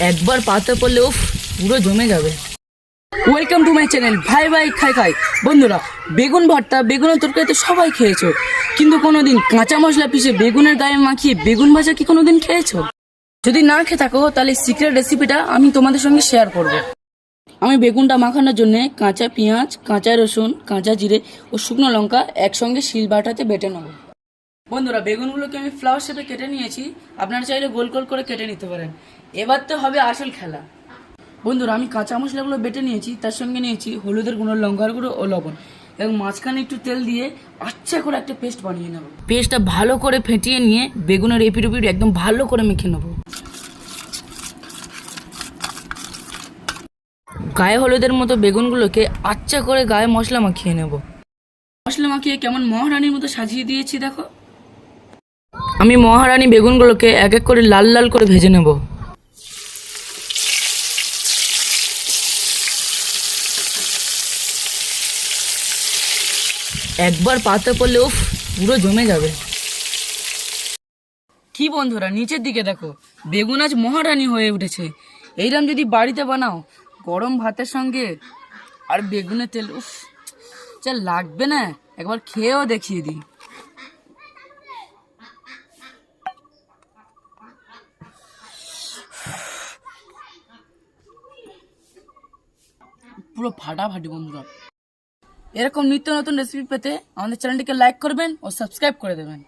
একবার পাতে পড়লে উফ পুরো জমে যাবে। ওয়েলকাম টু মাই চ্যানেল ভাই ভাই খাই খাই। বন্ধুরা, বেগুন ভর্তা বেগুনের তরকারি তো সবাই খেয়েছো, কিন্তু কোনোদিন কাঁচা মশলা পিষে বেগুনের গায়ে মাখিয়ে বেগুন ভাজা কি কোনোদিন খেয়েছো? যদি না খেয়ে থাকো তাহলে সিক্রেট রেসিপিটা আমি তোমাদের সঙ্গে শেয়ার করব। আমি বেগুনটা মাখানোর জন্য কাঁচা পেঁয়াজ, কাঁচা রসুন, কাঁচা জিরে ও শুকনো লঙ্কা একসঙ্গে শিল বাটাতে বেটে নেব। বন্ধুরা, বেগুনগুলোকে আমি ফ্লাওয়ার শেপে কেটে নিয়েছি, আপনারা চাইলে গোল গোল করে কেটে নিতে পারেন। এবার তো হবে আসল খেলা। বন্ধুরা, আমি কাঁচা মশলাগুলো বেটে নিয়েছি, তার সঙ্গে নিয়েছি হলুদের গুঁড়ো, লঙ্কার গুঁড়ো ও লবণ, এবং মাঝখানে একটু তেল দিয়ে আচ্ছা করে একটা পেস্ট বানিয়ে নেব। পেস্টটা ভালো করে ফেটিয়ে নিয়ে বেগুনের এপিট ওপিট একদম ভালো করে মেখে নেব। গায়ে হলুদের মতো বেগুনগুলোকে আচ্ছা করে গায়ে মশলা মাখিয়ে নেব। মশলা মাখিয়ে কেমন মহারানীর মতো সাজিয়ে দিয়েছি দেখো। আমি মহারানী বেগুনগুলোকে এক এক করে লাল লাল করে ভেজে নেব। একবার পাতে পড়লে উফ পুরো জমে যাবে। কি বন্ধুরা, নিচের দিকে দেখো, বেগুন আজ মহারানী হয়ে উঠেছে। এইরকম যদি বাড়িতে বানাও গরম ভাতের সঙ্গে আর বেগুনের তেল, উফ যা লাগবে না, একবার খেয়েও দেখিয়ে দিই। পুরো ফাটাফাটি বন্ধুরা। এরকম নিত্য নতুন রেসিপি পেতে আমাদের চ্যানেলটিকে লাইক করবেন ও সাবস্ক্রাইব করে দেবেন।